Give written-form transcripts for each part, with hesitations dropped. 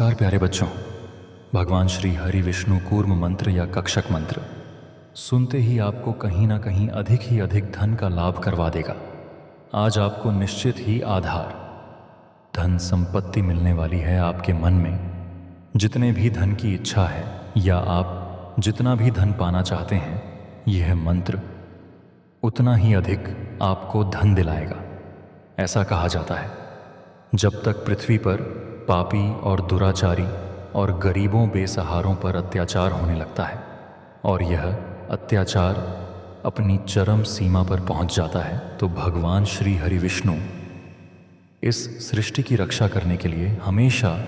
नमस्कार प्यारे बच्चों। भगवान श्री हरि विष्णु कूर्म मंत्र या कक्षक मंत्र सुनते ही आपको कहीं ना कहीं अधिक धन का लाभ करवा देगा। आज आपको निश्चित ही आधार धन संपत्ति मिलने वाली है आपके मन में। जितने भी धन की इच्छा है या आप जितना भी धन पाना चाहते हैं, यह मंत्र उतना ही अधिक आपको धन दिलाएगा। ऐसा कहा जाता है, जब तक पृथ्वी पर पापी और दुराचारी और गरीबों बेसहारों पर अत्याचार होने लगता है और यह अत्याचार अपनी चरम सीमा पर पहुंच जाता है, तो भगवान श्री हरि विष्णु इस सृष्टि की रक्षा करने के लिए हमेशा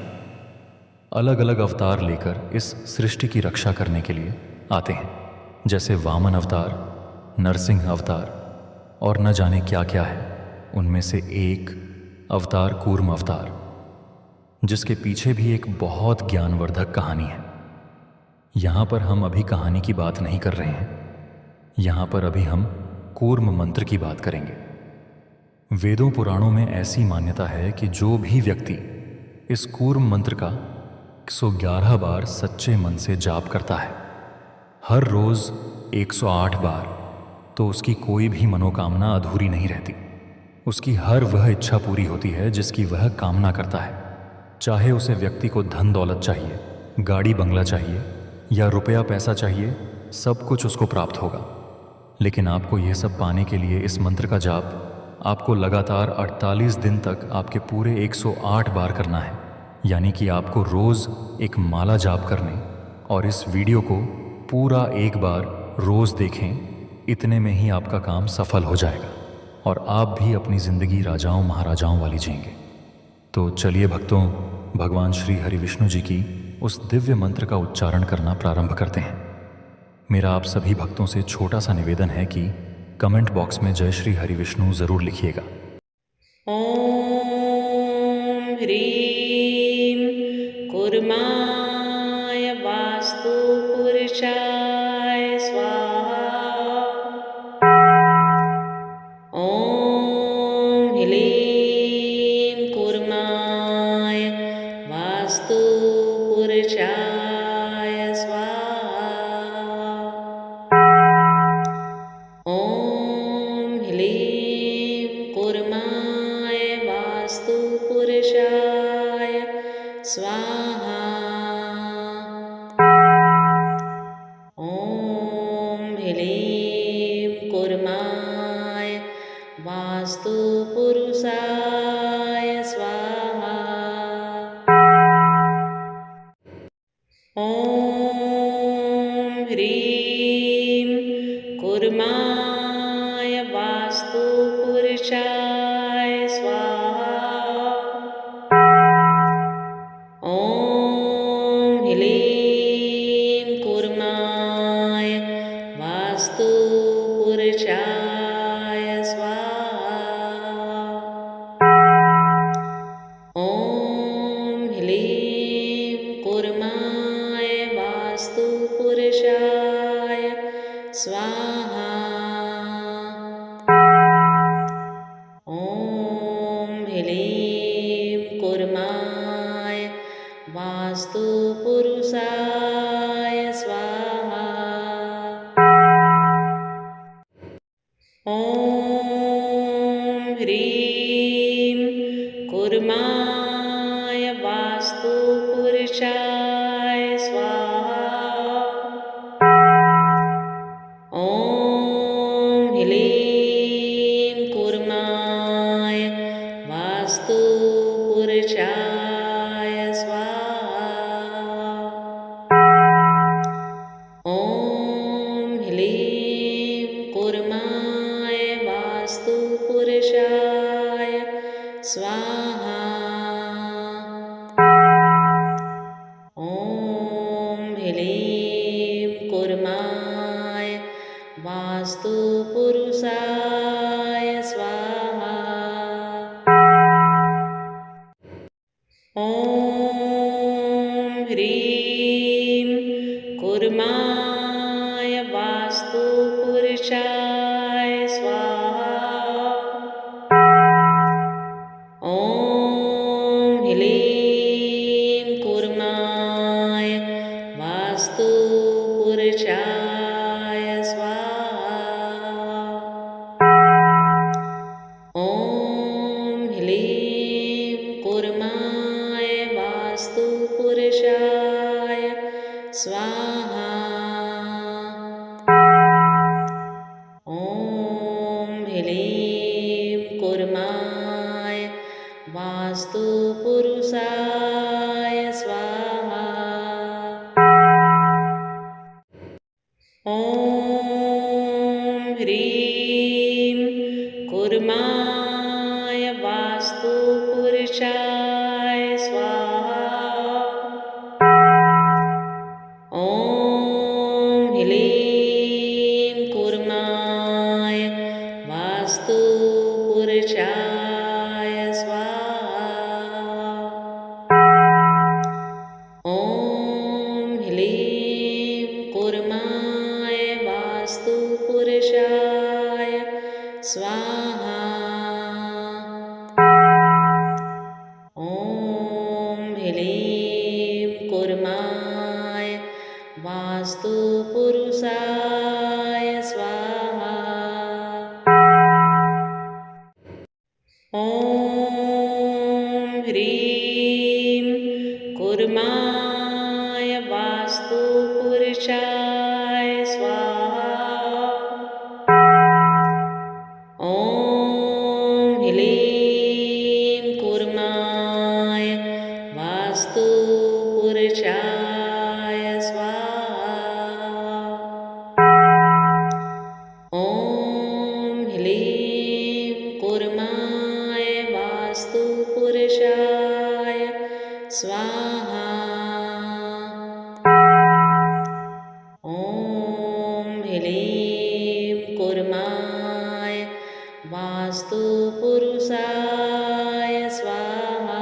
अलग अलग अवतार लेकर इस सृष्टि की रक्षा करने के लिए आते हैं। जैसे वामन अवतार, नरसिंह अवतार और न जाने क्या क्या है। उनमें से एक अवतार कूर्म अवतार, जिसके पीछे भी एक बहुत ज्ञानवर्धक कहानी है। यहाँ पर हम अभी कहानी की बात नहीं कर रहे हैं, यहाँ पर अभी हम कूर्म मंत्र की बात करेंगे। वेदों पुराणों में ऐसी मान्यता है कि जो भी व्यक्ति इस कूर्म मंत्र का 111 बार सच्चे मन से जाप करता है, हर रोज 108 बार, तो उसकी कोई भी मनोकामना अधूरी नहीं रहती। उसकी हर वह इच्छा पूरी होती है जिसकी वह कामना करता है। चाहे उसे व्यक्ति को धन दौलत चाहिए, गाड़ी बंगला चाहिए या रुपया पैसा चाहिए, सब कुछ उसको प्राप्त होगा। लेकिन आपको यह सब पाने के लिए इस मंत्र का जाप आपको लगातार 48 दिन तक आपके पूरे 108 बार करना है। यानी कि आपको रोज एक माला जाप करने और इस वीडियो को पूरा एक बार रोज देखें, इतने में ही आपका काम सफल हो जाएगा और आप भी अपनी जिंदगी राजाओं महाराजाओं वाली जिएंगे। तो चलिए भक्तों, भगवान श्री हरि विष्णु जी की उस दिव्य मंत्र का उच्चारण करना प्रारंभ करते हैं। मेरा आप सभी भक्तों से छोटा सा निवेदन है कि कमेंट बॉक्स में जय श्री हरि विष्णु जरूर लिखिएगा। ओम ह्रीं कुर्माय वास्तु पुरुषाय स्वाहा। ओम ह्रीं कुर्माय वास्तु पुरुषाय स्वाहा। ओम ह्रीं कुर्माय वास्तु पुरुषाय स्वाहा। ओम ह्रीं कुर्माय वास्तु पुरुषाय स्वाहा। ओम ह्रीं कुर्माय वास्तु पुरुषाय स्वाहा। ओम ह्रीं कुर्माय वास्तु पुरुषाय स्वाहा। ओम ह्रीं कुर्माय वास्तु पुरुषाय स्वाहा। ओम ह्रीं कुर्माय वास्तु पुरुषाय स्वाहा। ओम ह्रीं कुर्माय वास्तु पुरुषाय स्वाहा। ओम ह्रीं कुर्माय वास्तु पुरुषाय स्वाहा। ओम ह्रीं कुर्माय वास्तु पुरुषाय स्वाहा। ओम ह्रीं कुर्माय वास्तु पुरुषाय स्वाहा। ओम ह्रीं कुर्माय वास्तु पुरुषाय स्वाहा। ओम ह्रीं कुर्माय वास्तुपुरुषाय स्वाहा। ॐ ह्लीं कूर्माय वास्तुपुरुषाय स्वाहा। ॐ ह्लीं कूर्माय वास्तुपुरुषाय स्वाहा। ॐ ह्रीं कूर्माय वास्तुपुरुषाय स्वाहा। ॐ ह्लीं कूर्माय वास्तुपुरुषाय स्वाहा। ॐ ह्लीं कूर्माय वास्तुपुरुषाय स्वाहा। ॐ ह्लीं कूर्माय वास्तुपुरुषाय स्वाहा। ॐ ह्रीं कूर्माय वास्तुपुरुषाय स्वाहा। ॐ ह्लीं कूर्माय वास्तुपुरुषाय स्वाहा। ॐ ह्लीं कूर्माय वास्तुपुरुषाय स्वाहा। ॐ ह्लीं कूर्माय वास्तुपुरुषाय स्वाहा।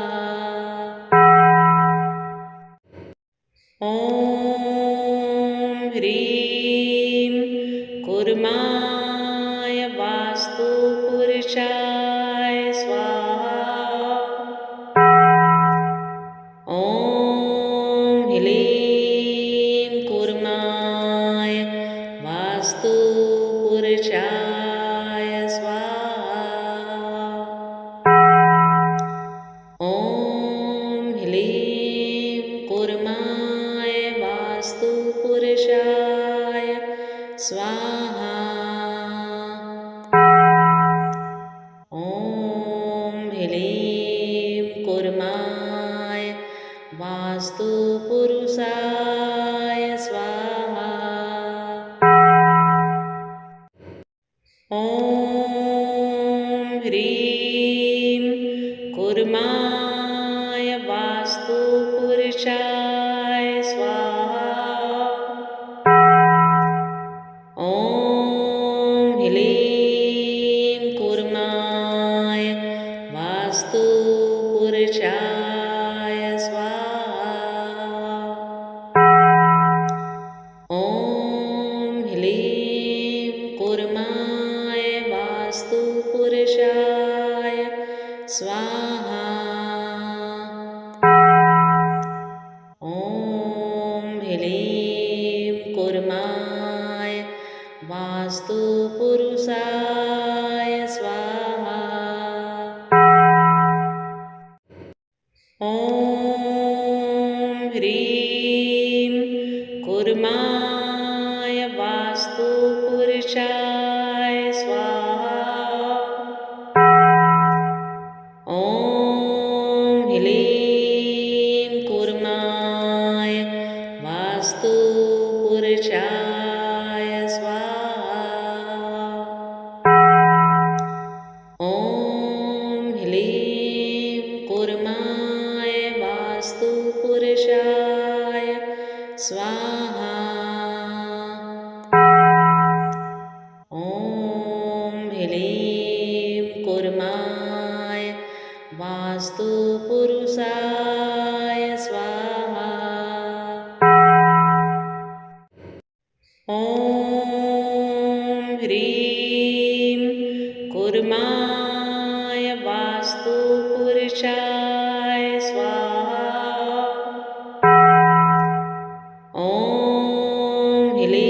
ॐ ह्रीं कूर्माय वास्तुपुरुषाय स्वाहा। ॐ ह्लीं कूर्माय वास्तुपुरुषाय स्वाहा। ॐ ह्लीं कूर्माय वास्तुपुरुषाय स्वाहा। ॐ ह्लीं कूर्माय वास्तुपुरुषाय स्वाहा। ॐ ह्रीं कूर्माय वास्तुपुरुषाय स्वाहा। ॐ ह्लीं कूर्माय वास्तुपुरुषाय स्वाहा। ॐ ह्लीं कूर्माय वास्तुपुरुषाय स्वाहा। ॐ ह्लीं कूर्माय वास्तुपुरुषाय स्वाहा। ॐ ह्रीं कूर्माय वास्तुपुरुषाय स्वाहा। ॐ ह्लीं कूर्माय वास्तुपुरुषाय स्वाहा। ॐ ह्लीं कूर्माय वास्तुपुरुषाय स्वाहा। ॐ ह्लीं कूर्माय वास्तुपुरुषाय स्वाहा। ॐ ह्रीं कूर्माय वास्तुपुरुषाय स्वाहा। ॐ ह्लीं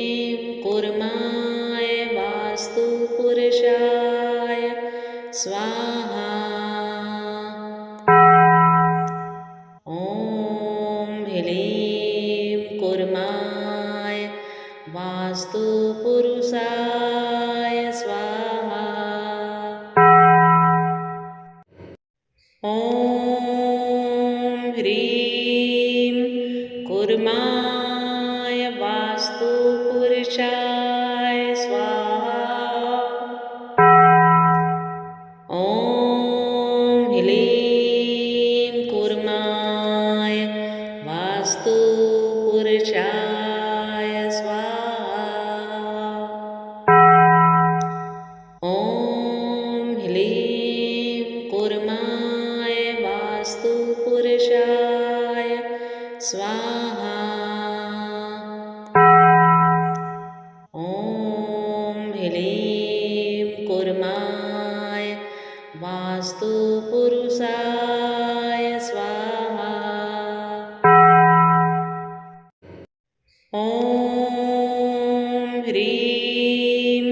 वास्तु पुरुषाय स्वाहा। ॐ ह्रीं कुर्माय वास्तु पुरुषाय स्वाहा। ॐ ह्लीं कुर्माय वास्तु पुरुषाय स्वाहा। ॐ ह्लीं कुर्माय वास्तु पुरुषाय स्वाहा। ॐ ह्लीं कुर्माय वास्तु पुरुषाय स्वाहा। ॐ ह्रीं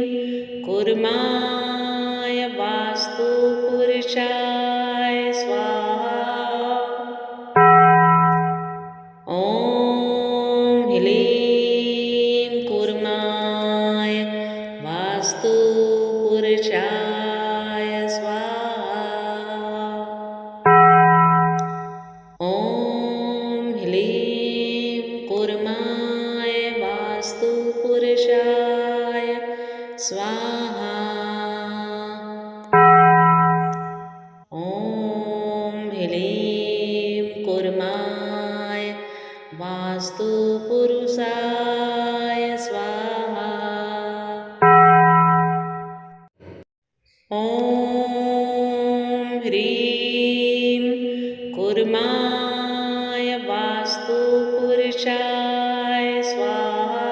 कुर्माय वास्तु पुरुषाय स्वाहा। ॐ ह्लीं कुर्माय वास्तु पुरुषाय स्वाहा। ॐ ह्लीं कुर्माय वास्तु पुरुषाय स्वाहा। ॐ ह्लीं कुर्माय वास्तु पुरुषाय स्वाहा। ॐ ह्रीं कुर्माय वास्तु पुरुषाय स्वाहा।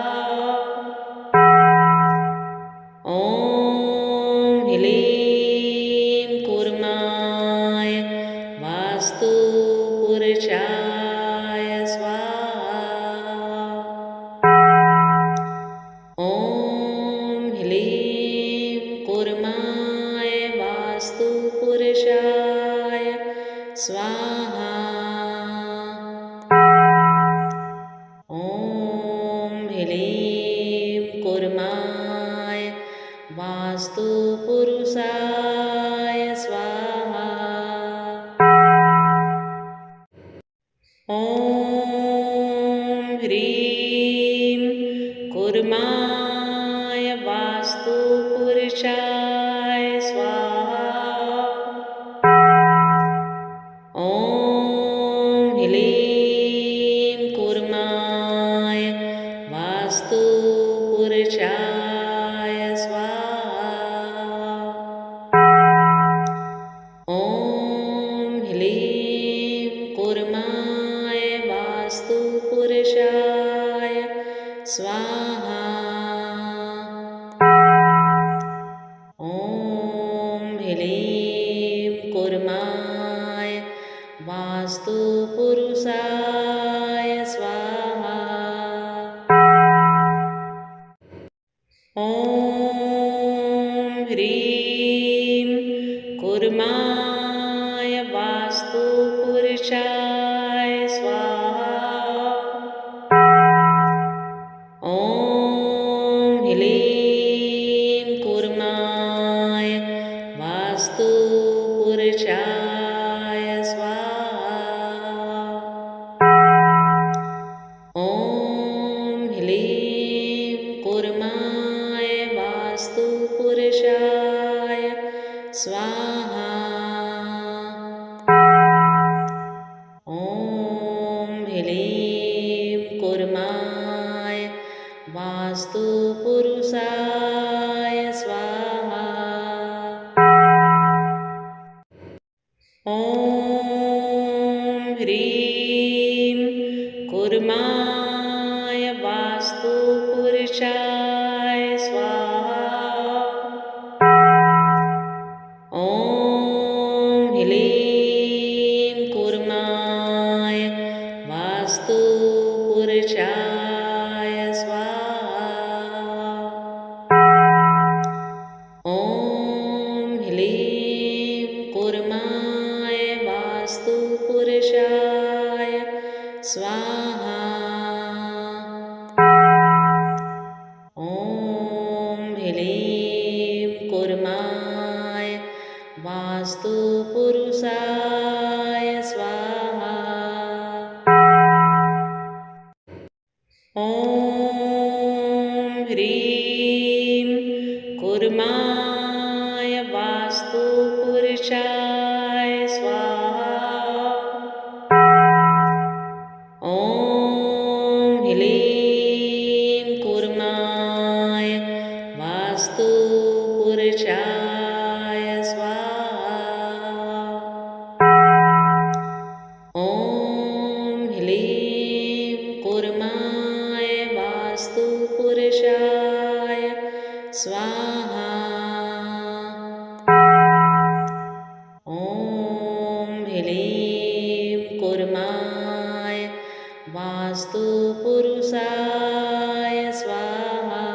ॐ ह्लीं कुर्माय वास्तु पुरुषाय स्वाहा। ॐ ह्लीं कुर्माय वास्तु पुरुषाय स्वाहा। ॐ ह्लीं कुर्माय वास्तु पुरुषाय स्वाहा। ॐ ह्रीं कुर्माय वास्तु पुरुषाय स्वाहा। ॐ ह्लीं कुर्माय वास्तु पुरुषाय स्वाहा। ॐ ह्लीं कुर्माय वास्तु पुरुषाय स्वाहा। ॐ ह्लीं कुर्माय वास्तु पुरुषाय स्वाहा। ॐ ह्रीं कुर्माय वास्तु पुरुषाय स्वाहा। ॐ ह्लीं कुर्माय वास्तु पुरुषाय स्वाहा। ॐ ह्लीं कुर्माय वास्तु पुरुषाय स्वाहा। ॐ ह्लीं कुर्माय वास्तु पुरुषाय स्वाहा। ॐ ह्रीं कुर्माय वास्तु पुरुषाय स्वाहा। ॐ ह्लीं कुर्माय वास्तु पुरुषाय स्वाहा। ॐ ह्लीं कुर्माय वास्तु पुरुषाय स्वाहा। ॐ ॐ ह्रीं कूर्माय वास्तुपुरुषाय स्वाहा। ॐ ह्लीं कूर्माय वास्तुपुरुषाय स्वाहा। ॐ ह्लीं कूर्माय वास्तुपुरुषाय स्वाहा। ॐ ह्लीं कूर्माय वास्तुपुरुषाय स्वाहा।